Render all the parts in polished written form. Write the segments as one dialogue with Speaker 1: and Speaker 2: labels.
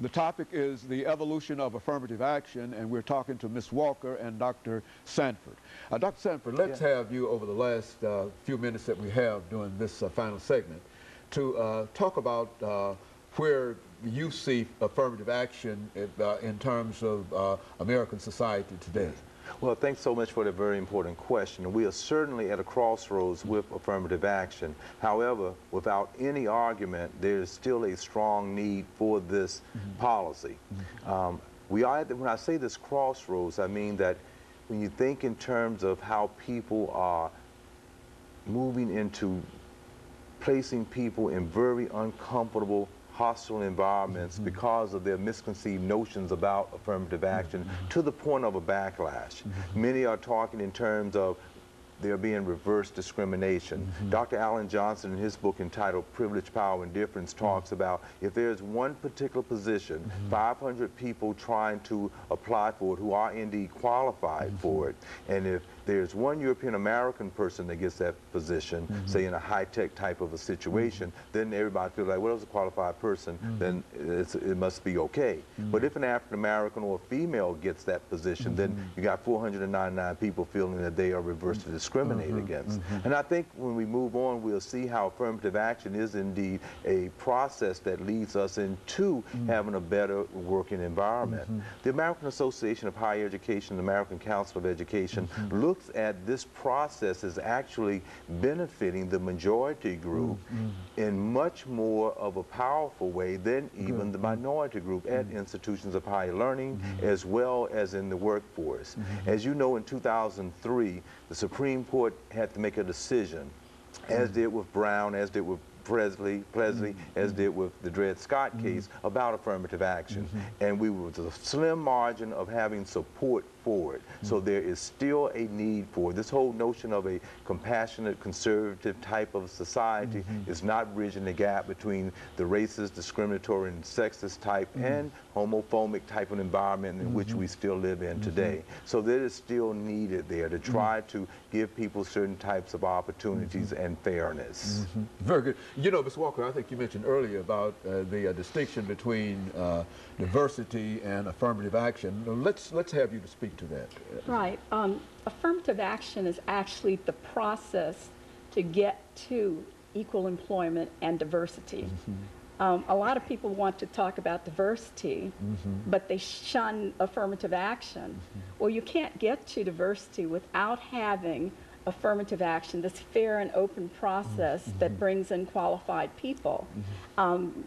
Speaker 1: The topic is the evolution of affirmative action, and we're talking to Ms. Walker and Dr. Sanford. Dr. Sanford, let's have you over the last few minutes that we have during this final segment to talk about where you see affirmative action in terms of American society today.
Speaker 2: Well, thanks so much for the very important question. We are certainly at a crossroads with affirmative action. However, without any argument, there is still a strong need for this policy. We are when I say this crossroads, I mean that when you think in terms of how people are moving into placing people in very uncomfortable, hostile environments because of their misconceived notions about affirmative action to the point of a backlash. Many are talking in terms of there being reverse discrimination. Dr. Alan Johnson, in his book entitled Privilege, Power, and Difference, talks about if there's one particular position, 500 people trying to apply for it who are indeed qualified for it, and if there's one European American person that gets that position, say in a high-tech type of a situation, then everybody feels like, well, it's a qualified person, then it must be okay. But if an African American or a female gets that position, then you got 499 people feeling that they are reversed to discriminate against. And I think when we move on, we'll see how affirmative action is indeed a process that leads us into having a better working environment. The American Association of Higher Education, the American Council of Education, looks at this process as actually benefiting the majority group in much more of a powerful way than even the minority group at institutions of higher learning as well as in the workforce. As you know, in 2003, the Supreme Court had to make a decision, as did with Brown, as did with Presley, as did with the Dred Scott case, about affirmative action. And we were with a slim margin of having support for it. So there is still a need for it. This whole notion of a compassionate, conservative type of society is not bridging the gap between the racist, discriminatory, and sexist type and homophobic type of environment in which we still live in today. So there is still needed there to try to give people certain types of opportunities and fairness.
Speaker 1: Very good. You know, Ms. Walker, I think you mentioned earlier about the distinction between diversity and affirmative action. Let's have you to speak to that.
Speaker 3: Right. Affirmative action is actually the process to get to equal employment and diversity. A lot of people want to talk about diversity, but they shun affirmative action. Well, you can't get to diversity without having affirmative action, this fair and open process that brings in qualified people.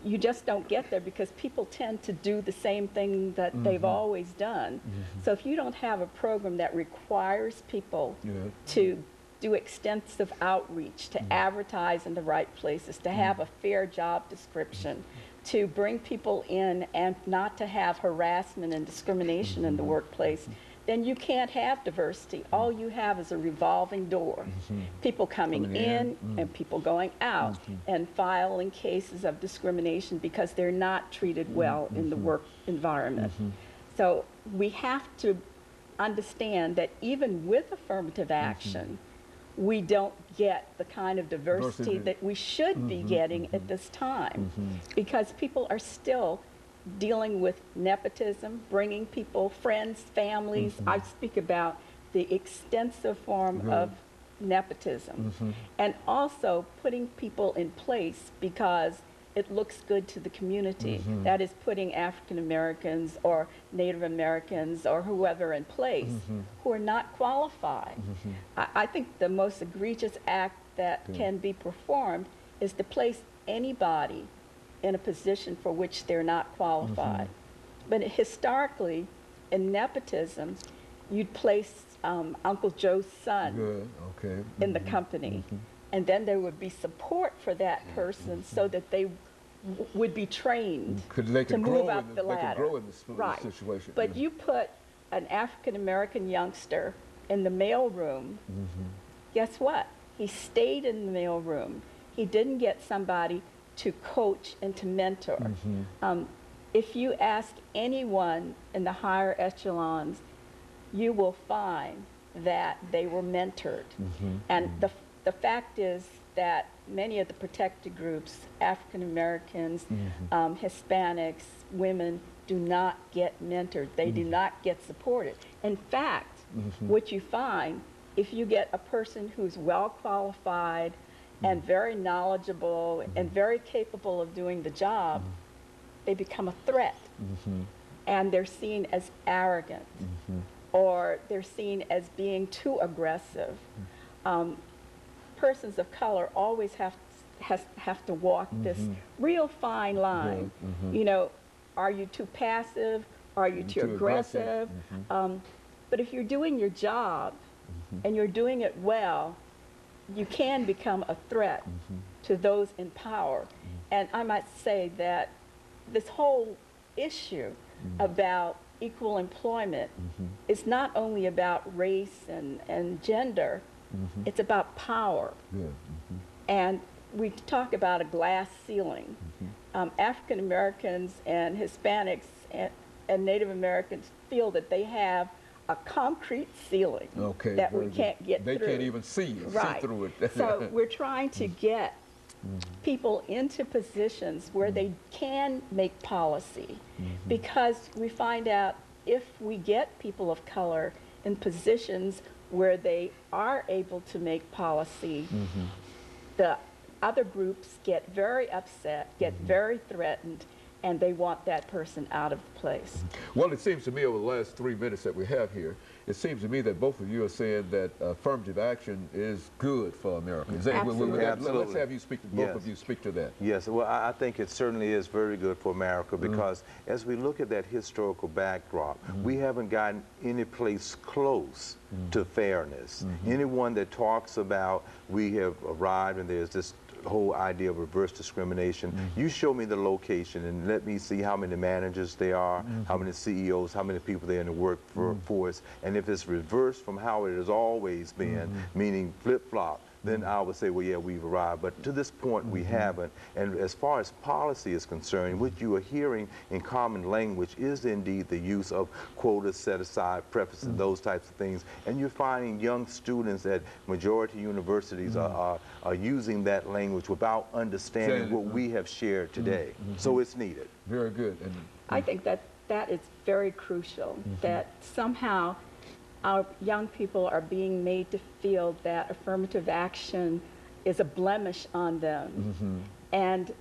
Speaker 3: You just don't get there because people tend to do the same thing that they've always done. So if you don't have a program that requires people to do extensive outreach, to advertise in the right places, to have a fair job description, to bring people in and not to have harassment and discrimination in the workplace, then you can't have diversity. All you have is a revolving door. People coming in and people going out and filing cases of discrimination because they're not treated well in the work environment. So we have to understand that even with affirmative action, we don't get the kind of diversity that we should be getting at this time because people are still dealing with nepotism, bringing people, friends, families. I speak about the extensive form of nepotism. And also putting people in place because it looks good to the community. That is putting African Americans or Native Americans or whoever in place who are not qualified. I think the most egregious act that can be performed is to place anybody in a position for which they're not qualified. But historically, in nepotism, you'd place Uncle Joe's son in the company. And then there would be support for that person so that they would be trained to move up the ladder. Right.
Speaker 1: Situation.
Speaker 3: But you put an African-American youngster in the mailroom, guess what? He stayed in the mailroom. He didn't get somebody to coach and to mentor. If you ask anyone in the higher echelons, you will find that they were mentored. And the fact is, that many of the protected groups, African Americans, Hispanics, women, do not get mentored. They do not get supported. In fact, what you find, if you get a person who's well qualified and very knowledgeable and very capable of doing the job, they become a threat. And they're seen as arrogant, or they're seen as being too aggressive. Persons of color always have to walk this real fine line. You know, are you too passive? Are you too aggressive? But if you're doing your job and you're doing it well, you can become a threat to those in power. And I might say that this whole issue about equal employment is not only about race and gender, it's about power. And we talk about a glass ceiling. African Americans and Hispanics and Native Americans feel that they have a concrete ceiling that we can't get through.
Speaker 1: They can't even see through it.
Speaker 3: So we're trying to get people into positions where they can make policy, because we find out if we get people of color in positions where they are able to make policy, the other groups get very upset, get very threatened, and they want that person out of the place.
Speaker 1: Well, it seems to me over the last 3 minutes that we have here, it seems to me that both of you are saying that affirmative action is good for America.
Speaker 3: Absolutely.
Speaker 1: Let's have you speak to both of you speak to that.
Speaker 2: Yes, well, I think it certainly is very good for America, because as we look at that historical backdrop, we haven't gotten any place close to fairness. Anyone that talks about we have arrived and there's this whole idea of reverse discrimination, you show me the location and let me see how many managers there are, how many CEOs, how many people there in the workforce, and if it's reversed from how it has always been, meaning flip-flop, then I would say, well, yeah, we've arrived. But to this point, we haven't. And as far as policy is concerned, what you are hearing in common language is indeed the use of quotas, set aside, preferences, those types of things. And you're finding young students at majority universities are using that language without understanding what we have shared today. So it's needed.
Speaker 1: Very good. And
Speaker 3: I think that that is very crucial, that somehow our young people are being made to feel that affirmative action is a blemish on them. And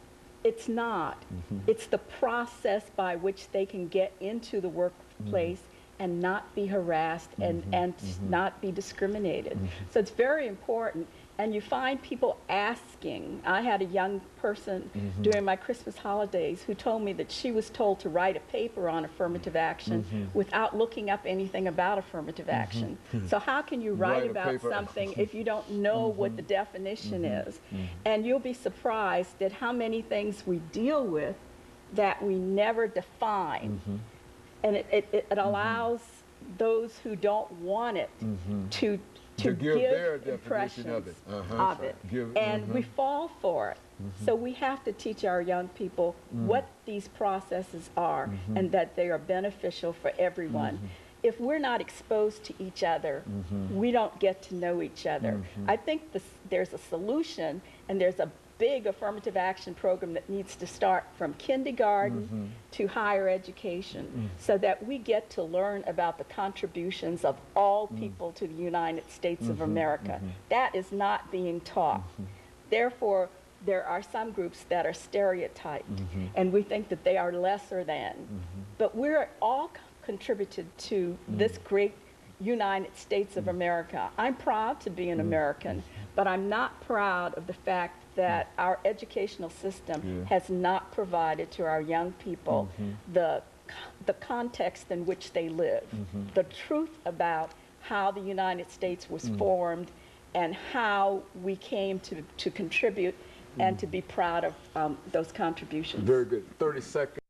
Speaker 3: it's not. It's the process by which they can get into the workplace and not be harassed and not be discriminated. So it's very important. And you find people asking. I had a young person during my Christmas holidays who told me that she was told to write a paper on affirmative action without looking up anything about affirmative action. So how can you write about something if you don't know what the definition is? And you'll be surprised at how many things we deal with that we never define. And it allows those who don't want it to give
Speaker 1: their
Speaker 3: impressions
Speaker 1: definition
Speaker 3: of it. And we fall for it. So we have to teach our young people what these processes are and that they are beneficial for everyone. If we're not exposed to each other, we don't get to know each other. I think there's a solution, and there's a big affirmative action program that needs to start from kindergarten to higher education, so that we get to learn about the contributions of all people to the United States of America. That is not being taught. Therefore, there are some groups that are stereotyped, and we think that they are lesser than. But we're all contributed to this great United States of America. I'm proud to be an American, but I'm not proud of the fact that our educational system has not provided to our young people the context in which they live, the truth about how the United States was formed and how we came to contribute and to be proud of those contributions.
Speaker 1: very good. 30 seconds.